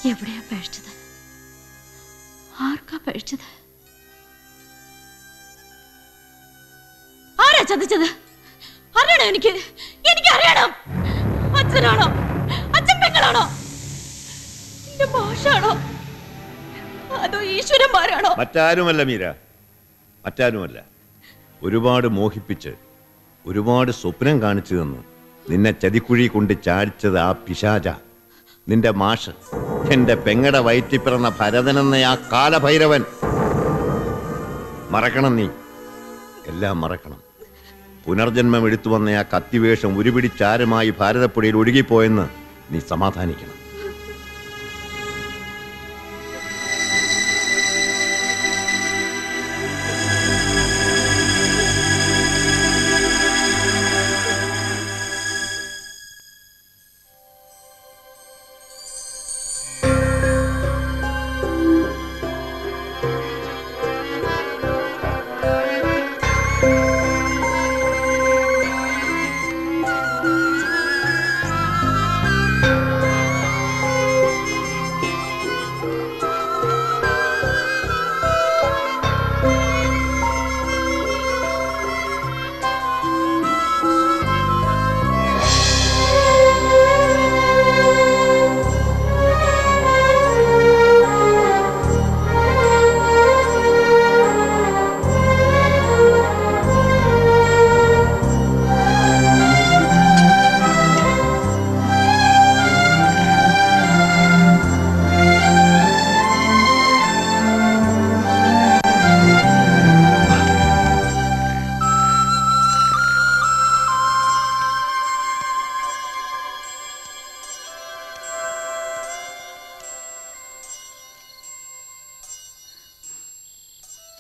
എവിടെയാ പഴിച്ചത്? ആർക്കാ പഴിച്ചത്? ആരാ ചതിച്ചത്? അറിയണം എനിക്ക് അറിയണം. അച്ഛനാണോ? അച്ഛൻ പെങ്ങളാണോ? എന്റെ ഭാഷയാണോ? അതോ ഈശ്വരന്മാരാണോ? മറ്റാരുമല്ല മീര, മറ്റാരുമല്ല. ഒരുപാട് മോഹിപ്പിച്ച് ഒരുപാട് സ്വപ്നം കാണിച്ചു തന്നു നിന്നെ ചതിക്കുഴി കൊണ്ട് ചാടിച്ചത് ആ പിശാച, നിന്റെ മാഷ്, എന്റെ പെങ്ങടെ വയറ്റി പിറന്ന ഭരതനെന്ന ആ കാലഭൈരവൻ. മറക്കണം, നീ എല്ലാം മറക്കണം. പുനർജന്മം എടുത്തു വന്ന ആ കത്തിവേഷം ഉരുപിടിച്ചാരുമായി ഭാരതപ്പുഴയിൽ ഒഴുകിപ്പോയെന്ന് നീ സമാധാനിക്കണം.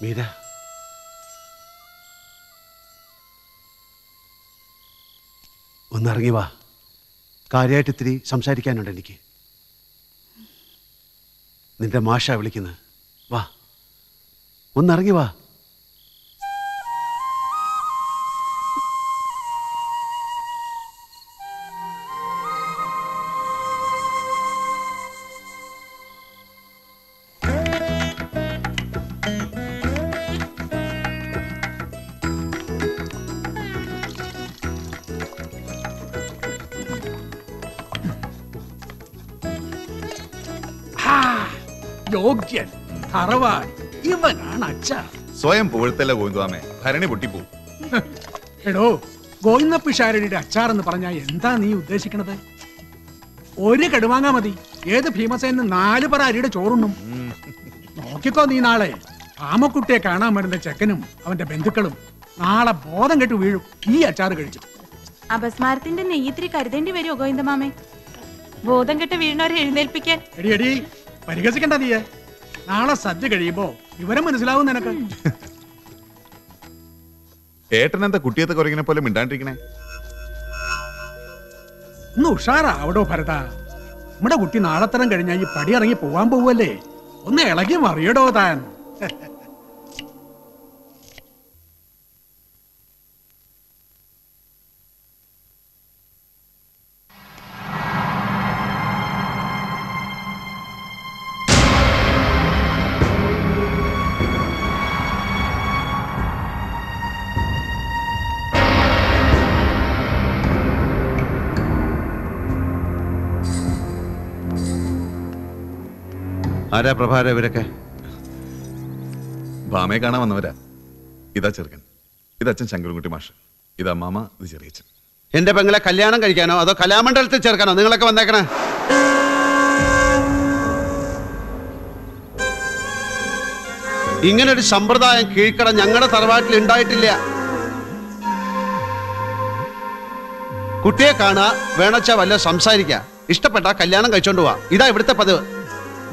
മീര, ഒന്നിറങ്ങി വാ. കാര്യമായിട്ട് ഇത്തിരി സംസാരിക്കാനുണ്ട് എനിക്ക്. നിന്റെ മാഷ വിളിക്കുന്നത്. വാ, ഒന്നിറങ്ങി വാ. യോഗ്യൻ, തറവാടി, ഇവനാണ് അച്ഛ. സ്വയം പുകഴ്ത്തല്ല ഗോവിന്ദാമേ, ഭരണി പൊട്ടിപ്പോ. എടോ, ഗോവിന്ദ പിഷാരടിയുടെ അച്ചാറെന്ന് പറഞ്ഞാ എന്താ നീ ഉദ്ദേശിക്കണത്? ഒരു കടുവാങ്ങാ മതി, ഏത് ഭീമസേന് 4 പറ അരിയുടെ ചോറുണ്ണും. നോക്കിക്കോ നീ, നാളെ ആമക്കുട്ടിയെ കാണാൻ വരുന്ന ചെക്കനും അവന്റെ ബന്ധുക്കളും നാളെ ബോധം കെട്ടു വീഴും ഈ അച്ചാറ് കഴിച്ചു. അപസ്മാരത്തിന്റെ നെയ്യത്തിരി കരുതേണ്ടി വരുമോ ഗോവിന്ദമാമേ? ബോധം കെട്ട് വീഴുന്നവരെ എഴുന്നേൽപ്പിക്കാൻ. എടി പരിഹസിക്കണ്ട നീയെ. നാളെ സദ്യ കഴിയുമ്പോ വിവരം മനസ്സിലാവും നിനക്ക്. ഏട്ടനെന്താ കുട്ടിയത്തെ കുറയ്ക്കണ പോലെ മിണ്ടാണ്ടിരിക്കണേ? ഒന്ന് ഉഷാറാവടോ ഭരത. നമ്മുടെ കുട്ടി നാളെത്തരം കഴിഞ്ഞാൽ ഈ പടി ഇറങ്ങി പോവാൻ പോവല്ലേ. ഒന്ന് ഇളകി മറിയടോ താൻ. ആരാ പ്രഭാര ഇവരൊക്കെ? ഭാമയെ കാണാൻ വന്നവരാ. ഇതാ ചെറുക്കൻ, ഇതച്ഛൻ ശങ്കരൻകുട്ടി മാഷ്, ഇതാ മാമ, ഇത് ചെറിയച്ഛൻ. എന്റെ പെങ്ങളെ കല്യാണം കഴിക്കാനോ അതോ കലാമണ്ഡലത്തിൽ ചേർക്കാനോ നിങ്ങളൊക്കെ വന്നേക്കണേ? ഇങ്ങനൊരു സമ്പ്രദായം കീഴ്ക്കട ഞങ്ങളുടെ തറവാട്ടിൽ ഉണ്ടായിട്ടില്ല. കുട്ടിയെ കാണാ, വേണച്ച വല്ല സംസാരിക്ക, ഇഷ്ടപ്പെട്ട കല്യാണം കഴിച്ചോണ്ട് പോവാ. ഇതാ ഇവിടുത്തെ പതിവ്.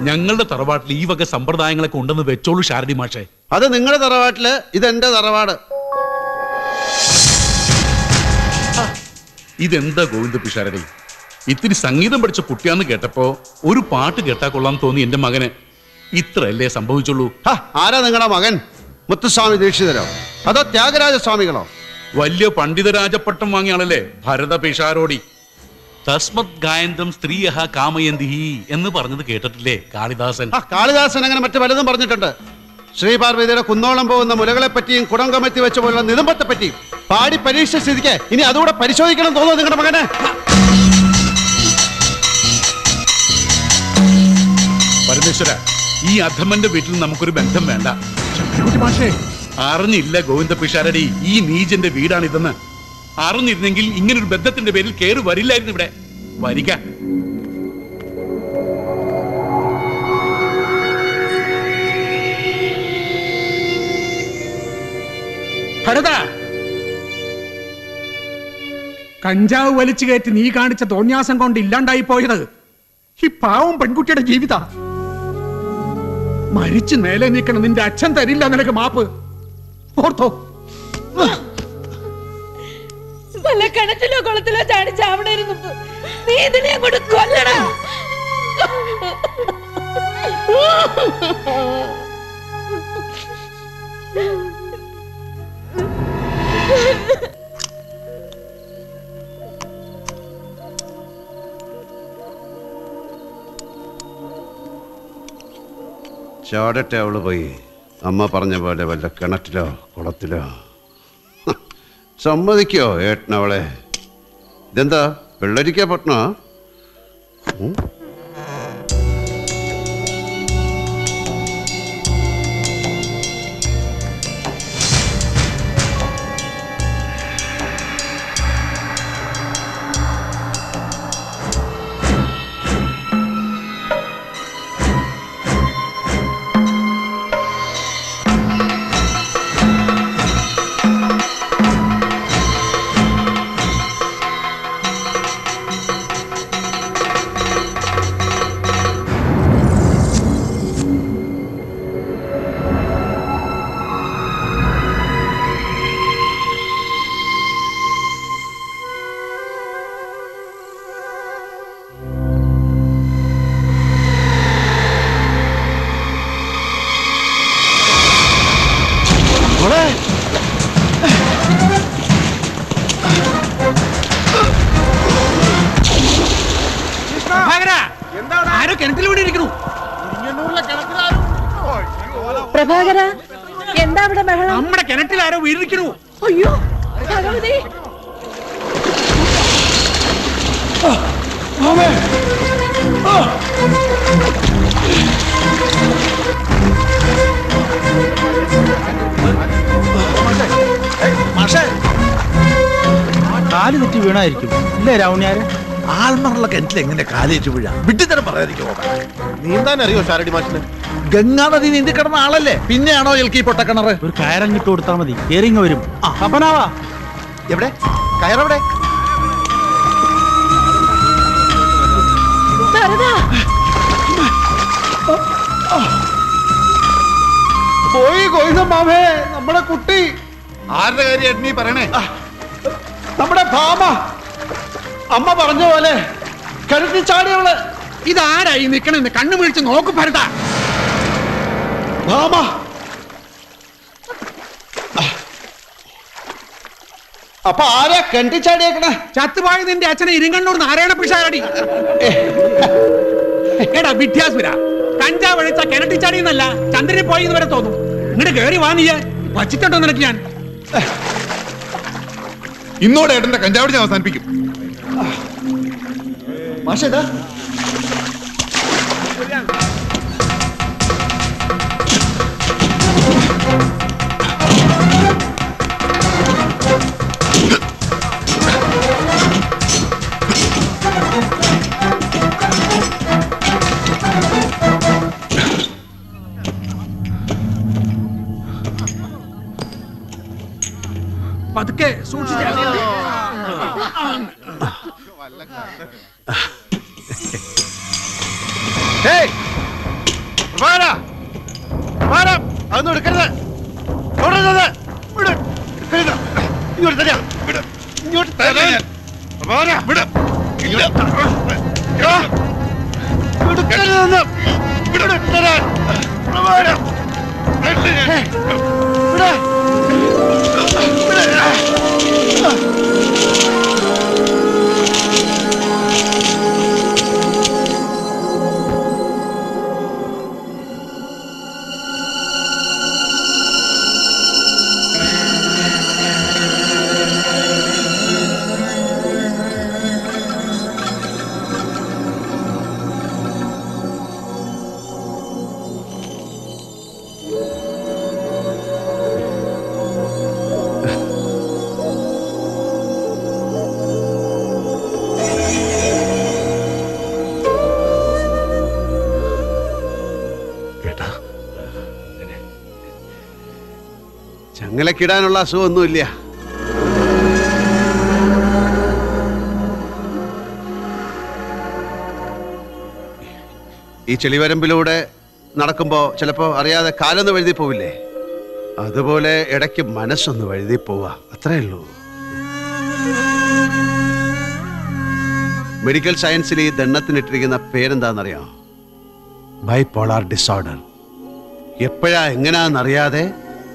ഞങ്ങളുടെ തറവാട്ടിൽ ഈ വക സമ്പ്രദായങ്ങളൊക്കെ ഉണ്ടെന്ന് വെച്ചോളൂ ശാരദി മാഷേ. അത് നിങ്ങളുടെ തറവാട്ടില്, ഇതെന്റെ തറവാട്. ഇതെന്താ ഗോവിന്ദ പിഷാരടി, ഇത്തിരി സംഗീതം പഠിച്ച കുട്ടിയാന്ന് കേട്ടപ്പോ ഒരു പാട്ട് കേട്ടാ കൊള്ളാൻ തോന്നി എന്റെ മകന്. ഇത്രയല്ലേ സംഭവിച്ചുള്ളൂ. ആരാ നിങ്ങളുടെ മകൻ? മുത്തുസ്വാമി ദീക്ഷിതരോ അതോ ത്യാഗരാജസ്വാമികളോ? വലിയ പണ്ഡിതരാജപ്പട്ടം വാങ്ങിയ ആളല്ലേ ഭരത പിഷാരോടി. തസ്മത് ഗായന്തം സ്ത്രീയഹ കാമയന്തി എന്ന് പറഞ്ഞത് കേട്ടിട്ടില്ലേ കാളിദാസൻ? കാളിദാസൻ അങ്ങനെ മറ്റു പലതും പറഞ്ഞിട്ടുണ്ട്. ശ്രീപാർവതിയുടെ കുന്നോളം പോകുന്ന മുലകളെ പറ്റിയും കുടം കമത്തി വെച്ച പോലുള്ള നിതമ്പത്തെ പറ്റിയും പാടി പരീക്ഷ സ്ഥിതിക്ക് ഇനി അതുകൂടെ പരിശോധിക്കണം തോന്നുന്നു നിങ്ങളുടെ മകന്. പരമേശ്വര, ഈ അധമന്റെ വീട്ടിൽ നമുക്കൊരു ബന്ധം വേണ്ട. മാഷേ, അറിഞ്ഞില്ല ഗോവിന്ദ പിഷാരടി ഈ നീജന്റെ വീടാണിതെന്ന്. അറിഞ്ഞിരുന്നെങ്കിൽ ഇങ്ങനൊരു ബന്ധത്തിന്റെ പേരിൽ കേറി വരില്ലായിരുന്നു ഇവിടെ. വരിക. ഭരത, കഞ്ചാവ് വലിച്ചു കയറ്റി നീ കാണിച്ച തോന്യാസം കൊണ്ട് ഇല്ലാണ്ടായി പോയത് ഈ പാവം പെൺകുട്ടിയുടെ ജീവിത. മരിച്ചു മേലെ നിൽക്കണം നിന്റെ അച്ഛൻ തരില്ല നിനക്ക് മാപ്പ്. ഓർത്തോ? വല്ല കിണറ്റിലോ കുളത്തിലോ ചാടി ചാവണായിരുന്നു. നീ ഇതിനെ അങ്ങോട്ട് കൊല്ലണം. ചാടട്ടെ അവള് പോയി. അമ്മ പറഞ്ഞ പോലെ വല്ല കിണറ്റിലോ കുളത്തിലോ. സമ്മതിക്കോ ഏട്ടനവളെ? ഇതെന്താ വെള്ളരിക്ക പട്ടണ? ആരോ കിണറ്റിലൂടെ ഇരിക്കണു. പ്രഭാകര, എന്താ അവിടെ ബഹളം? നമ്മുടെ കിണറ്റിൽ ആരോ വീടിരിക്കണു. അയ്യോ ഭഗവതി! കാല് തെറ്റി വീണായിരിക്കും അല്ലേ രാവണിയാര്? ആൽമറുള്ള കിണറ്റിൽ എങ്ങനെ കാലേറ്റ് വീഴാ? വിട്ടിത്തരം പറയാതിരിക്കുമോ? നീന്താൻ അറിയോ ഷാരടി മാഷിന്? ഗംഗാനദി നീന്തി കിടന്ന ആളല്ലേ, പിന്നെയാണോ എൽക്കി പൊട്ടക്കിണറ്? ഒരു കയറങ്ങിട്ട് കൊടുത്താൽ മതി, കേറിങ്ങ വരും. അപ്പനാവാ എവിടെ കയറെവിടെ? പോയി ഗോവിന്ദ മാമേ, നമ്മുടെ കുട്ടി. ആരുടെ കാര്യം നീ പറയണേ? നമ്മുടെ ഭാമ. അമ്മ പറഞ്ഞ പോലെ കിണറ്റിൽ ചാടിയവള്. ഇതാരായി നിക്കണെന്ന് കണ്ണു വീഴ്ച നോക്ക് ഭരത. ഭാമ. അപ്പൊ ആരാ കിണറ്റിൽ ചാടിയേക്കണേ? ചത്തുപോയ നിന്റെ അച്ഛനെ ഇരിങ്കണ്ണൂർ നാരായണ പിഷാരടി. എടാ വിദ്യാസുര, കഞ്ചാവ് വഴിച്ച കിണറ്റിൽ ചാടിയെന്നല്ല ചന്ദ്രനെ പോയി എന്ന് വരെ തോന്നും. ഇങ്ങോട്ട് കേറി വാ. നീ വച്ചിട്ടുണ്ടോ നിനക്ക്? ഞാൻ ഇന്നോടെ ഏട്ടന്റെ കഞ്ചാവടി ഞാൻ അവസാനിപ്പിക്കും. മാഷേതാ പതുക്കെ സൂക്ഷിച്ച. അതൊന്നും എടുക്കരുത്. ഇങ്ങോട്ട് തരാ. ഇങ്ങോട്ട് തരാൻ ചങ്ങലക്കിടാനുള്ള അസുഖമൊന്നുമില്ല. ഈ ചെളിവരമ്പിലൂടെ നടക്കുമ്പോ ചിലപ്പോ അറിയാതെ കാലൊന്ന് വഴുതി പോവില്ലേ, അതുപോലെ ഇടയ്ക്ക് മനസ്സൊന്ന് വഴുതി പോവാ, അത്രേ ഉള്ളൂ. മെഡിക്കൽ സയൻസിൽ ഈ ദണ്ണത്തിനിട്ടിരിക്കുന്ന പേരെന്താണെന്നറിയാം? Bipolar disorder. എപ്പോഴാ എങ്ങനെയാണെന്നറിയാതെ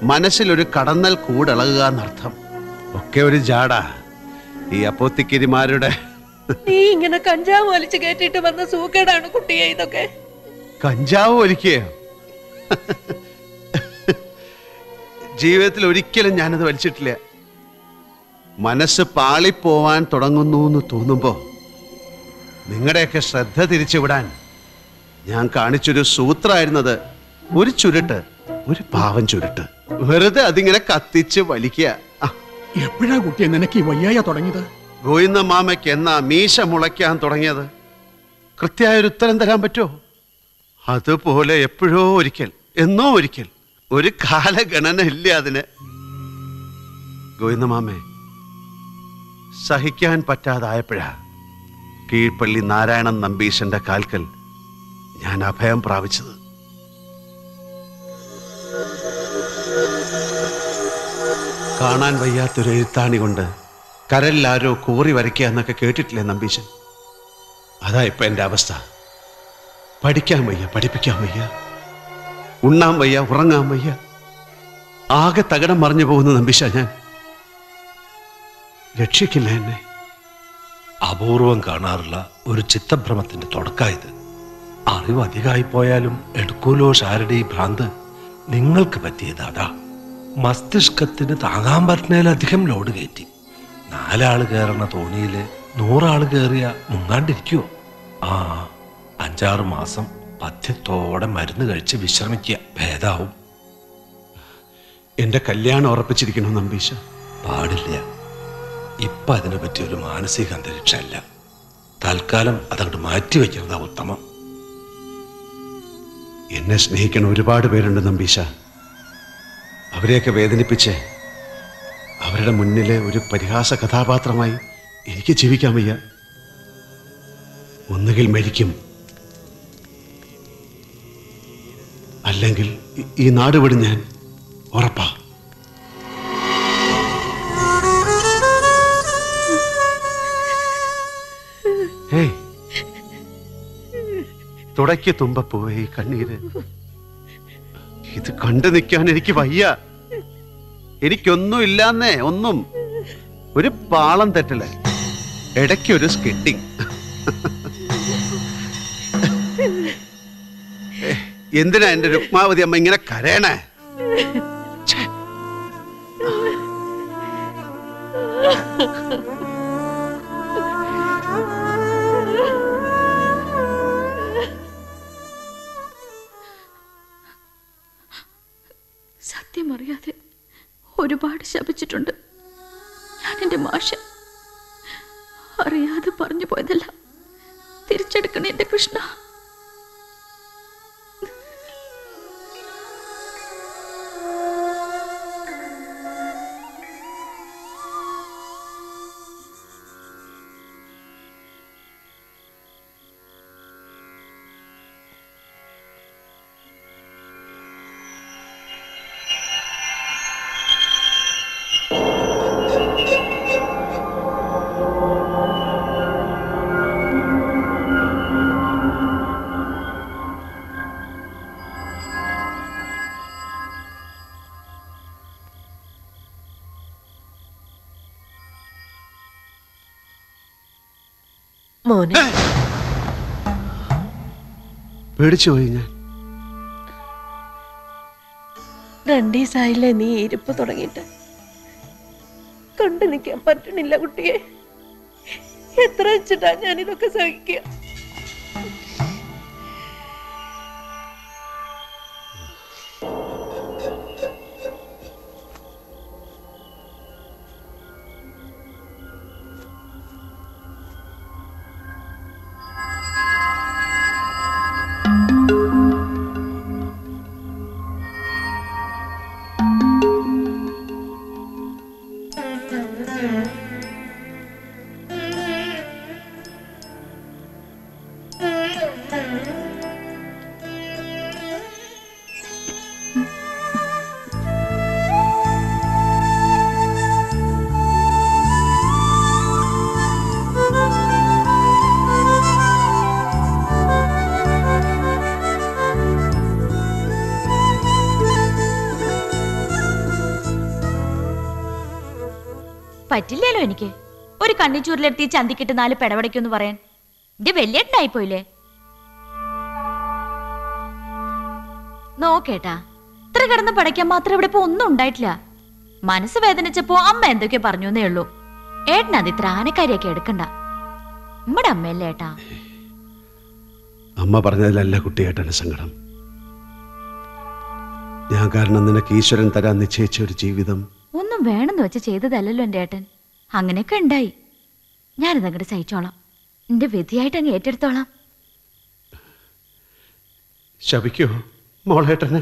മനസ്സിലൊരു കടന്നൽ കൂടിളകുക എന്നർത്ഥം. ഒക്കെ ഒരു ജാട ഈ അപ്പോത്തിക്കിരിമാരുടെ. നീ ഇങ്ങനെ കഞ്ചാവ് വലിച്ചു കയറ്റിട്ട് വന്ന സൂക്കേടാണ് കുട്ടിയെ ഇതൊക്കെ. കഞ്ചാവ് വലിക്കുകയോ? ജീവിതത്തിൽ ഒരിക്കലും ഞാനത് വലിച്ചിട്ടില്ല. മനസ്സ് പാളിപ്പോവാൻ തുടങ്ങുന്നു എന്ന് തോന്നുമ്പോ നിങ്ങളുടെയൊക്കെ ശ്രദ്ധ തിരിച്ചുവിടാൻ ഞാൻ കാണിച്ചൊരു സൂത്രമായിരുന്നത് ഒരു ചുരുട്ട്, ഒരു പാവം ചുരുട്ട്. വെറുതെ അതിങ്ങനെ കത്തിച്ച് വലിക്കുക. എപ്പോഴാ കുട്ടിയെ നിനക്ക് ഈ വയ്യായ തുടങ്ങിയത്? ഗോവിന്ദ മാമയ്ക്ക് എന്നാ മീശ മുളയ്ക്കാൻ തുടങ്ങിയത്? കൃത്യമായൊരു ഉത്തരം തരാൻ പറ്റുമോ? അതുപോലെ എപ്പോഴോ ഒരിക്കൽ, എന്നോ ഒരിക്കൽ, ഒരു കാലഗണന ഇല്ല അതിന്. ഗോവിന്ദ മാമേ, സഹിക്കാൻ പറ്റാതായപ്പോഴാ കീഴ്പള്ളി നാരായണൻ നമ്പീശന്റെ കാൽക്കൽ ഞാൻ അഭയം പ്രാപിച്ചത്. കാണാൻ വയ്യാത്തൊരു എഴുത്താണി കൊണ്ട് കരലിലാരോ കോറി വരയ്ക്കുക എന്നൊക്കെ കേട്ടിട്ടില്ലേ നമ്പീശൻ? അതാ ഇപ്പൊ എൻ്റെ അവസ്ഥ. പഠിക്കാൻ വയ്യ, പഠിപ്പിക്കാൻ വയ്യ, ഉണ്ണാൻ വയ്യ, ഉറങ്ങാൻ വയ്യ, ആകെ തകിടം മറിഞ്ഞു പോകുന്ന നമ്പീശ ഞാൻ. രക്ഷിക്കില്ല എന്നെ. അപൂർവം കാണാറുള്ള ഒരു ചിത്തഭ്രമത്തിന്റെ തുടക്കായത്. അറിവ് അധികമായി പോയാലും എടുക്കൂലോ ഷാരുടെ ഈ ഭ്രാന്ത്. നിങ്ങൾക്ക് പറ്റിയതാടാ. മസ്തിഷ്കത്തിന് താങ്ങാൻ പറ്റുന്നതിലധികം ലോഡ് കയറ്റി. 4 ആള് കയറണ തോണിയില് 100 ആള് കയറിയ മുങ്ങാണ്ടിരിക്കുവോ? 5-6 മാസം പഥ്യത്തോടെ മരുന്ന് കഴിച്ച് വിശ്രമിക്കുക, ഭേദാവും. എന്റെ കല്യാണം ഉറപ്പിച്ചിരിക്കണോ നമ്പീശ? പാടില്ല. ഇപ്പൊ അതിനെ പറ്റി ഒരു മാനസിക അന്തരീക്ഷമല്ല. തൽക്കാലം അതങ്ങോട്ട് മാറ്റിവെക്കുന്നതാ ഉത്തമം. എന്നെ സ്നേഹിക്കണ ഒരുപാട് പേരുണ്ട് നമ്പീശ. അവരെയൊക്കെ വേദനിപ്പിച്ച് അവരുടെ മുന്നിലെ ഒരു പരിഹാസ കഥാപാത്രമായി എനിക്ക് ജീവിക്കാൻ വയ്യ. ഒന്നുകിൽ മരിക്കും, അല്ലെങ്കിൽ ഈ നാട് വിടും ഞാൻ, ഉറപ്പാ. ഏയ്, തുടയ്ക്ക് തുമ്പപ്പൂവേ ഈ കണ്ണീര്. ഇത് കണ്ടു നിൽക്കാൻ എനിക്ക് വയ്യ. എനിക്കൊന്നും ഇല്ലാന്നേ, ഒന്നും. ഒരു പാളം തെറ്റല്, ഇടയ്ക്കൊരു സ്കിട്ടിങ്. എന്തിനാ എന്റെ രുക്മാവതി അമ്മ ഇങ്ങനെ കരയണേ? സത്യമറിയാതെ ഒരുപാട് ശപിച്ചിട്ടുണ്ട് ഞാൻ എൻ്റെ മാഷ. അറിയാതെ പറഞ്ഞു പോയതല്ല, തിരിച്ചെടുക്കണേ എൻ്റെ കൃഷ്ണ. മോനെ, പേടിച്ചു പോയി ഞാൻ. 2 ദിവസമായില്ലേ നീ ഇരിപ്പ് തുടങ്ങിയിട്ട്? കണ്ടു നിൽക്കാൻ പറ്റണില്ല കുട്ടിയെ. എത്ര വെച്ചിട്ടാ ഞാനിതൊക്കെ സഹിക്കുക? പറ്റില്ലല്ലോ എനിക്ക്. ഒരു കണ്ണിച്ചൂരിലെടുത്ത് ചന്തിക്കിട്ട് 4 പെടവടയ്ക്കൊന്ന് പറയാൻ എന്റെ വലിയേട്ടനായിപ്പോയില്ലേ. നോക്കേട്ടാ, ഇത്ര കിടന്ന് പടയ്ക്കാൻ മാത്രം ഇവിടെ ഇപ്പൊ ഒന്നും ഉണ്ടായിട്ടില്ല. മനസ്സ് വേദനിച്ചപ്പോ അമ്മ എന്തൊക്കെയോ പറഞ്ഞേ ഉള്ളൂ. ഏട്ടനത് ഇത്ര ആനക്കാരിയൊക്കെ എടുക്കണ്ട. നമ്മുടെ അമ്മയല്ലേ ഏട്ടാ. അമ്മ പറഞ്ഞതിലല്ല കുട്ടിയേട്ടന് സങ്കടം. ഞാൻ കാരണം നിനക്ക് ഈശ്വരൻ തരാൻ നിശ്ചയിച്ച ഒരു ജീവിതം ഒന്നും വേണമെന്ന് വെച്ച് ചെയ്തതല്ലല്ലോ എൻ്റെ ഏട്ടൻ. അങ്ങനെയൊക്കെ ഉണ്ടായി. ഞാനിതങ്ങോട്ട് സഹിച്ചോളാം. എന്റെ വിധിയായിട്ട് അങ്ങ് ഏറ്റെടുത്തോളാം. ശപിക്കോ മോളേട്ടനെ?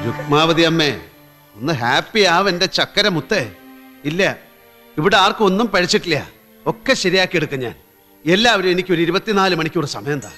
രുക്മാവതി അമ്മേ, ഒന്ന് ഹാപ്പി ആവെന്റെ ചക്കര മുത്തേ. ഇല്ല, ഇവിടെ ആർക്കും ഒന്നും പഴിച്ചിട്ടില്ല. ഒക്കെ ശരിയാക്കി എടുക്കും ഞാൻ. എല്ലാവരും എനിക്കൊരു 24 മണിക്കൂർ സമയം താ.